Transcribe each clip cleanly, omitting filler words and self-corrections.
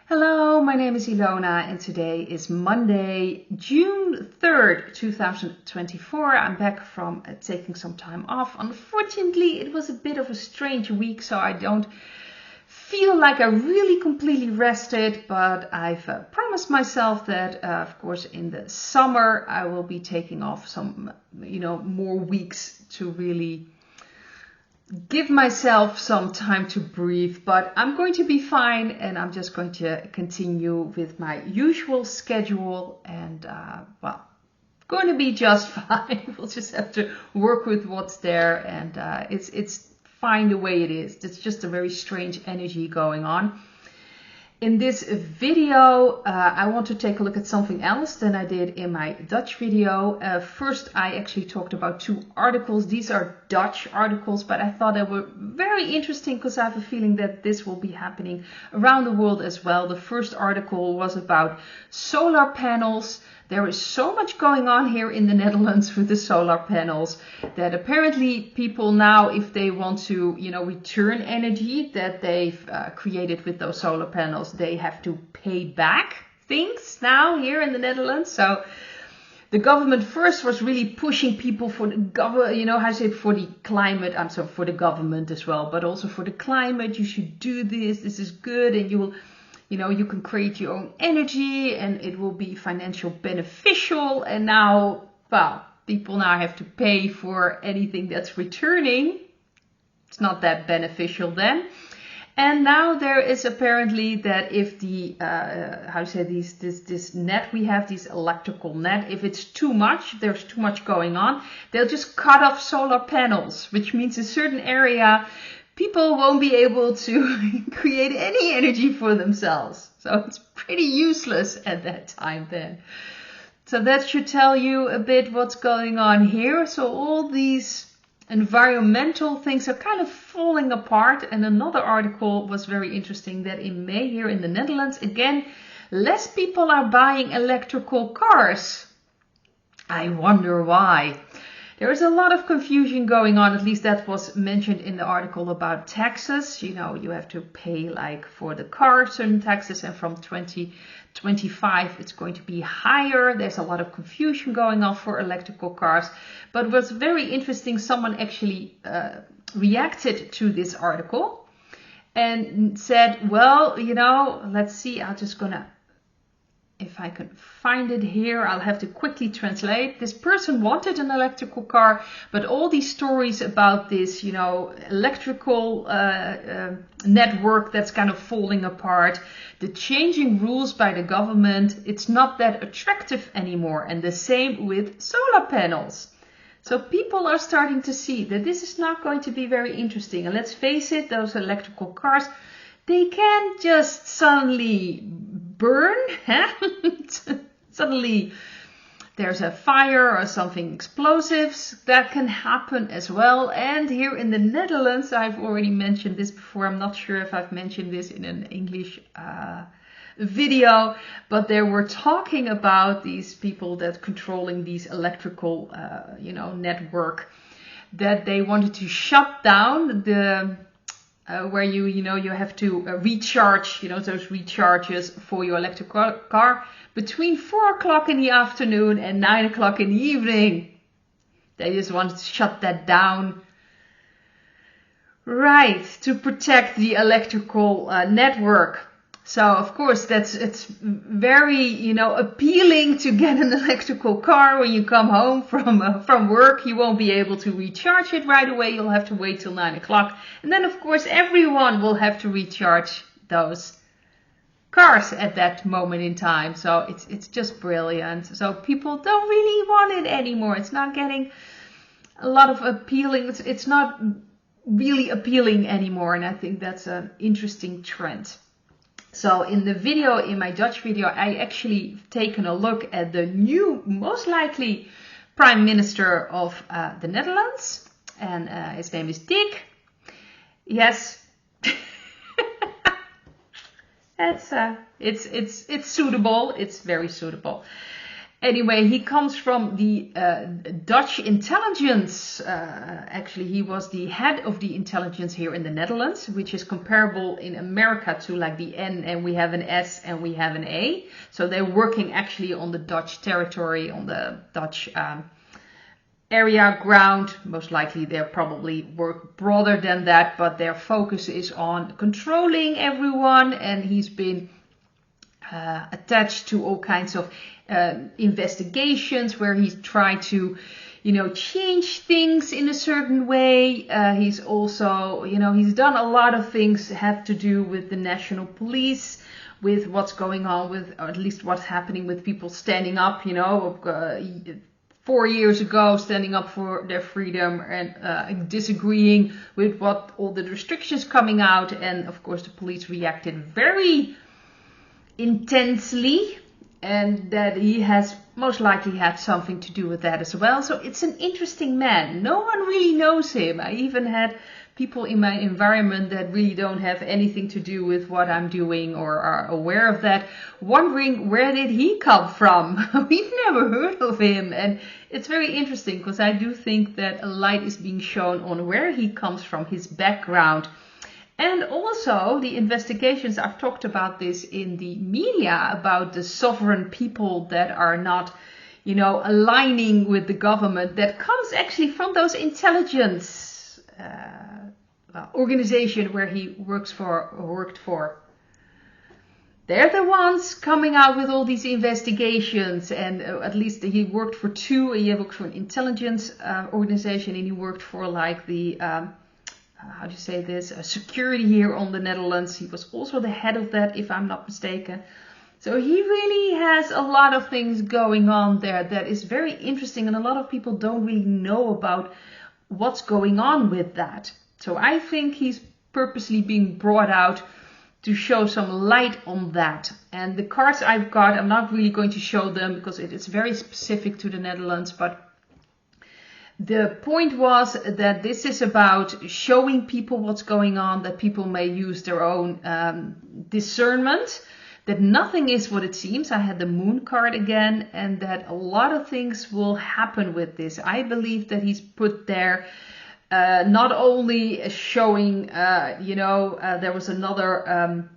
Hello, my name is Ilona and today is Monday, June 3rd, 2024. I'm back from taking some time off. Unfortunately, it was a bit of a strange week, so I don't feel like I really completely rested, but I've promised myself that, of course, in the summer, I will be taking off some, more weeks to really give myself some time to breathe, but I'm going to be fine and I'm just going to continue with my usual schedule and going to be just fine. We'll just have to work with what's there and it's fine the way it is. It's just a very strange energy going on. In this video, I want to take a look at something else than I did in my Dutch video. First, I actually talked about two articles. These are Dutch articles, but I thought they were very interesting because I have a feeling that this will be happening around the world as well. The first article was about solar panels. There is so much going on here in the Netherlands with the solar panels that apparently people now, if they want to, return energy that they've created with those solar panels, they have to pay back things now here in the Netherlands. So the government first was really pushing people for the for the climate. I'm sorry, for the government as well, but also for the climate. You should do this. This is good, and you will. You can create your own energy and it will be financial beneficial. And now, people now have to pay for anything that's returning. It's not that beneficial then. And now there is apparently that if the, this net we have, this electrical net, if it's too much, there's too much going on, they'll just cut off solar panels, which means a certain area people won't be able to create any energy for themselves. So it's pretty useless at that time then. So that should tell you a bit what's going on here. So all these environmental things are kind of falling apart. And another article was very interesting that in May here in the Netherlands, again, less people are buying electrical cars. I wonder why. There is a lot of confusion going on, at least that was mentioned in the article about taxes. You have to pay for the car certain taxes, and from 2025 it's going to be higher. There's a lot of confusion going on for electrical cars. But what's very interesting, someone actually reacted to this article and said, well, let's see, I'm just gonna, if I can find it here, I'll have to quickly translate. This person wanted an electrical car, but all these stories about this, electrical network that's kind of falling apart, the changing rules by the government, it's not that attractive anymore. And the same with solar panels. So people are starting to see that this is not going to be very interesting. And let's face it, those electrical cars, they can't just suddenly burn. Suddenly there's a fire or something explosives that can happen as well. And here in the Netherlands, I've already mentioned this before. I'm not sure if I've mentioned this in an English video, but they were talking about these people that controlling these electrical, network, that they wanted to shut down the where you have to recharge, those recharges for your electric car between 4 o'clock in the afternoon and 9 o'clock in the evening. They just wanted to shut that down. Right, to protect the electrical network. So, of course, it's very, appealing to get an electrical car when you come home from work. You won't be able to recharge it right away. You'll have to wait till 9 o'clock. And then, of course, everyone will have to recharge those cars at that moment in time. So it's just brilliant. So people don't really want it anymore. It's not getting a lot of appealing. It's not really appealing anymore. And I think that's an interesting trend. So in the video, in my Dutch video, I actually taken a look at the new, most likely, Prime Minister of the Netherlands. And his name is Dick. Yes. It's suitable. It's very suitable. Anyway, he comes from the Dutch intelligence. Actually, he was the head of the intelligence here in the Netherlands, which is comparable in America to like the N, and we have an S and we have an A. So they're working actually on the Dutch territory, on the Dutch area ground. Most likely they'll probably work broader than that, but their focus is on controlling everyone, and he's been attached to all kinds of investigations where he's tried to, change things in a certain way. He's also, he's done a lot of things that have to do with the national police, with what's going on with, or at least what's happening with people standing up, 4 years ago, standing up for their freedom and disagreeing with what all the restrictions coming out. And of course, the police reacted very intensely, and that he has most likely had something to do with that as well. So it's an interesting man. No one really knows him. I even had people in my environment that really don't have anything to do with what I'm doing or are aware of that, wondering where did he come from? We've never heard of him. And it's very interesting because I do think that a light is being shown on where he comes from, his background. And also the investigations, I've talked about this in the media, about the sovereign people that are not, aligning with the government, that comes actually from those intelligence organization where he worked for. They're the ones coming out with all these investigations, and at least he worked for two. He worked for an intelligence organization, and he worked for like the how do you say this, security here on the Netherlands. He was also the head of that, if I'm not mistaken. So he really has a lot of things going on there that is very interesting, and a lot of people don't really know about what's going on with that. So I think he's purposely being brought out to show some light on that. And the cards I've got, I'm not really going to show them because it is very specific to the Netherlands, but the point was that this is about showing people what's going on, that people may use their own discernment, that nothing is what it seems. I had the moon card again, and that a lot of things will happen with this. I believe that he's put there not only showing, there was another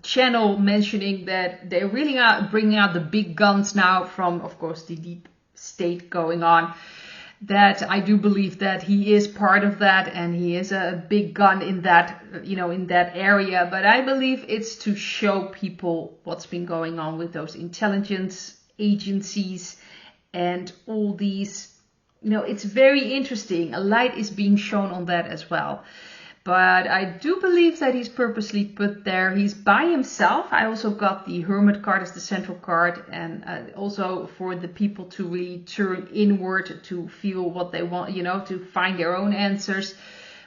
channel mentioning that they really are bringing out the big guns now from, of course, the deep state going on. That I do believe that he is part of that, and he is a big gun in that, in that area. But I believe it's to show people what's been going on with those intelligence agencies and all these, it's very interesting. A light is being shown on that as well. But I do believe that he's purposely put there. He's by himself. I also got the Hermit card as the central card, and also for the people to really turn inward to feel what they want, to find their own answers.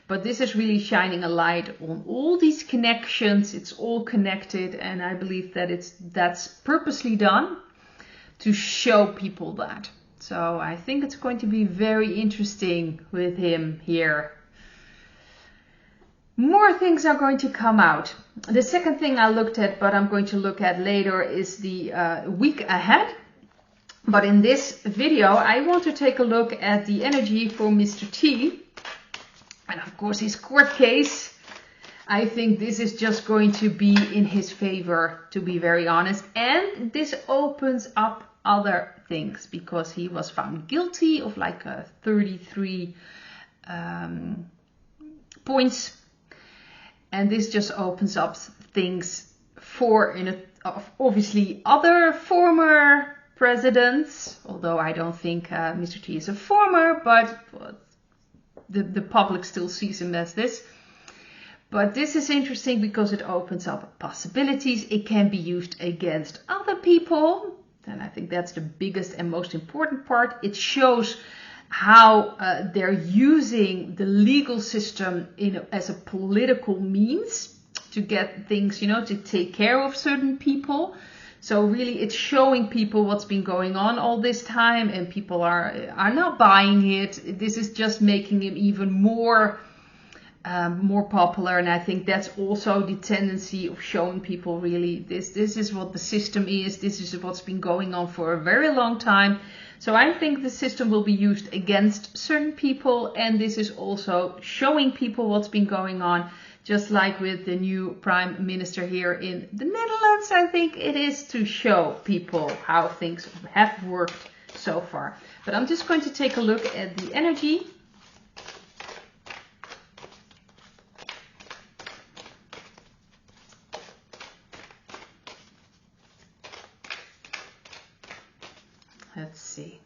But this is really shining a light on all these connections. It's all connected, and I believe that that's purposely done to show people that. So I think it's going to be very interesting with him here. More things are going to come out. The second thing I looked at, but I'm going to look at later, is the week ahead. But in this video, I want to take a look at the energy for Mr. T. And of course, his court case. I think this is just going to be in his favor, to be very honest. And this opens up other things, because he was found guilty of like 33 points. And this just opens up things for, obviously, other former presidents. Although I don't think Mr. T is a former, but the public still sees him as this. But this is interesting because it opens up possibilities. It can be used against other people. And I think that's the biggest and most important part. It shows how they're using the legal system as a political means to get things, to take care of certain people. So really it's showing people what's been going on all this time, and people are not buying it. This is just making him even more more popular, and I think that's also the tendency of showing people really this is what the system is, this is what's been going on for a very long time. So I think the system will be used against certain people, and this is also showing people what's been going on, just like with the new Prime Minister here in the Netherlands. I think it is to show people how things have worked so far. But I'm just going to take a look at the energy. Let's see.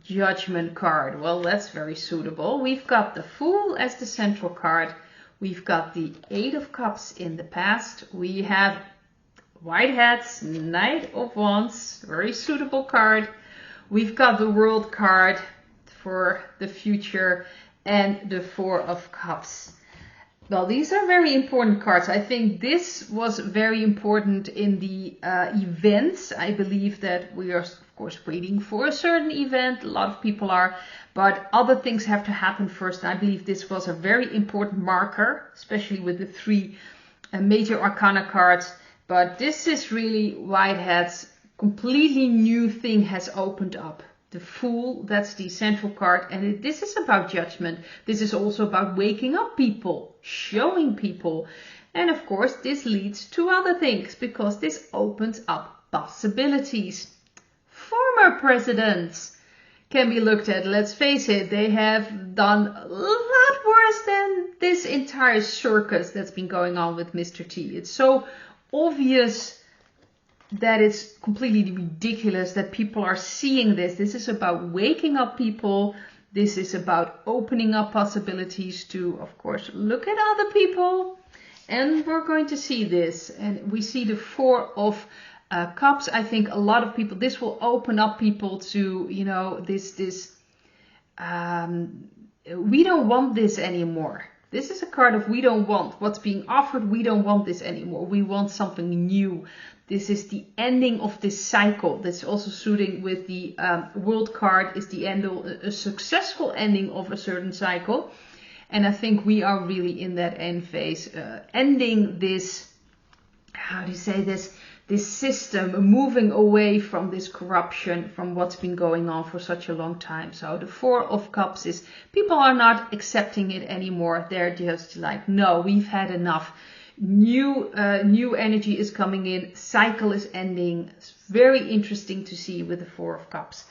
Judgment card. Well, that's very suitable. We've got the Fool as the central card. We've got the Eight of Cups in the past. We have White Hats, Knight of Wands, very suitable card. We've got the World card for the future and the Four of Cups. Well, these are very important cards. I think this was very important in the events. I believe that we are, of course, waiting for a certain event. A lot of people are, but other things have to happen first. And I believe this was a very important marker, especially with the three major arcana cards. But this is really White Hats. Completely new thing has opened up. The Fool, that's the central card, and this is about judgment. This is also about waking up people, showing people. And of course, this leads to other things, because this opens up possibilities. Former presidents can be looked at. Let's face it, they have done a lot worse than this entire circus that's been going on with Mr. T. It's so obvious that it's completely ridiculous that people are seeing this. This is about waking up people. This is about opening up possibilities to, of course, look at other people. And we're going to see this. And we see the Four of Cups. I think a lot of people, this will open up people to, you know, we don't want this anymore. This is a card of we don't want what's being offered. We don't want this anymore. We want something new. This is the ending of this cycle. That's also suiting with the World card, is the end of a successful ending of a certain cycle. And I think we are really in that end phase, ending this, how do you say this system, moving away from this corruption, from what's been going on for such a long time. So the Four of Cups is, people are not accepting it anymore. They're just like, no, we've had enough. New energy is coming in. Cycle is ending. It's very interesting to see with the Four of Cups.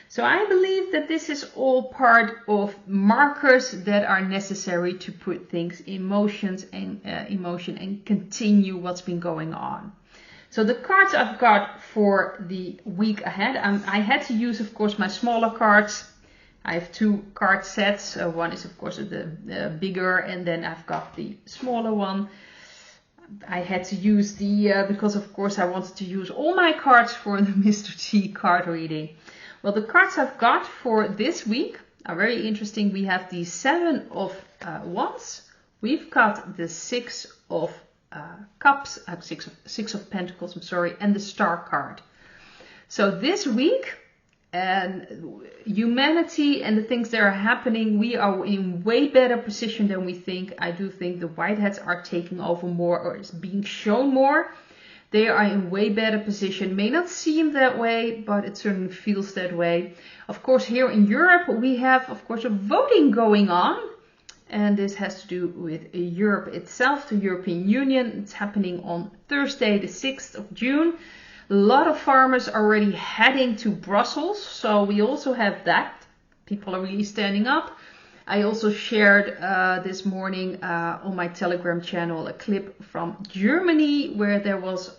So I believe that this is all part of markers that are necessary to put things in motion and continue what's been going on. So the cards I've got for the week ahead, I had to use, of course, my smaller cards. I have two card sets. One is, of course, the bigger, and then I've got the smaller one. I had to use because of course I wanted to use all my cards for the Mr. T card reading. Well, the cards I've got for this week are very interesting. We have the Seven of Wands. We've got the Six of Cups, Six of Pentacles, I'm sorry, and the Star card. So this week, and humanity and the things that are happening, we are in way better position than we think. I do think the White Hats are taking over more, or is being shown more. They are in way better position. May not seem that way, but it certainly feels that way. Of course, here in Europe, we have, of course, a voting going on. And this has to do with Europe itself, the European Union. It's happening on Thursday, the 6th of June. A lot of farmers are already heading to Brussels, so we also have that. People are really standing up. I also shared this morning on my Telegram channel a clip from Germany where there was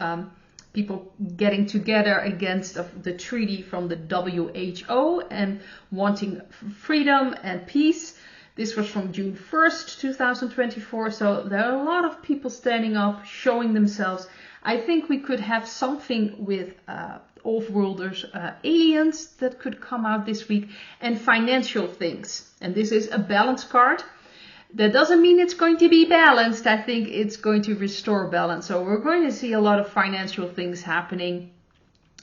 people getting together against the treaty from the WHO and wanting freedom and peace. This was from June 1st, 2024, so there are a lot of people standing up, showing themselves. I think we could have something with off-worlders, aliens that could come out this week, and financial things. And this is a balance card. That doesn't mean it's going to be balanced. I think it's going to restore balance. So we're going to see a lot of financial things happening.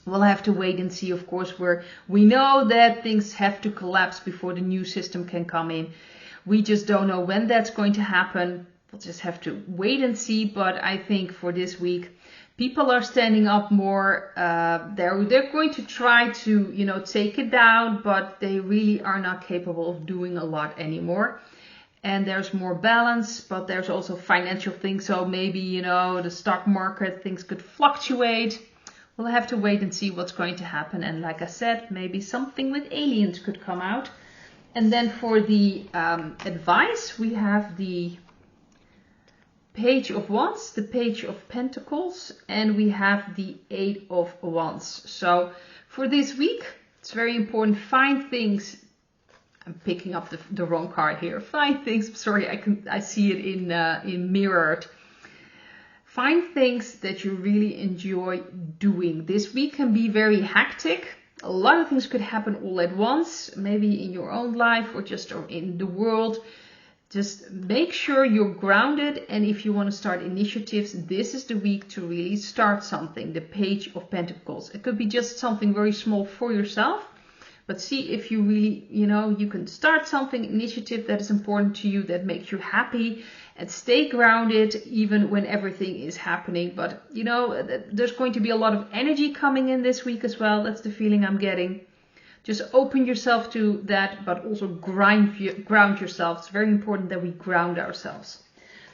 We'll have to wait and see, of course, where we know that things have to collapse before the new system can come in. We just don't know when that's going to happen. We'll just have to wait and see. But I think for this week, people are standing up more. They're going to try to, take it down, but they really are not capable of doing a lot anymore. And there's more balance, but there's also financial things. So maybe, the stock market, things could fluctuate. We'll have to wait and see what's going to happen. And like I said, maybe something with aliens could come out. And then for the advice, we have the Page of Wands, the Page of Pentacles, and we have the Eight of Wands. So for this week, it's very important. Find things. I'm picking up the wrong card here. Find things. Sorry, I see it in mirrored. Find things that you really enjoy doing. This week can be very hectic. A lot of things could happen all at once, maybe in your own life or just in the world. Just make sure you're grounded, and if you want to start initiatives, this is the week to really start something. The Page of Pentacles. It could be just something very small for yourself, but see if you really, you can start something, initiative that is important to you, that makes you happy, and stay grounded even when everything is happening. But, there's going to be a lot of energy coming in this week as well. That's the feeling I'm getting. Just open yourself to that, but also ground yourself. It's very important that we ground ourselves.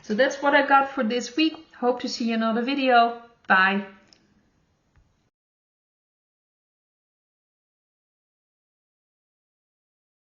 So that's what I got for this week. Hope to see you in another video. Bye.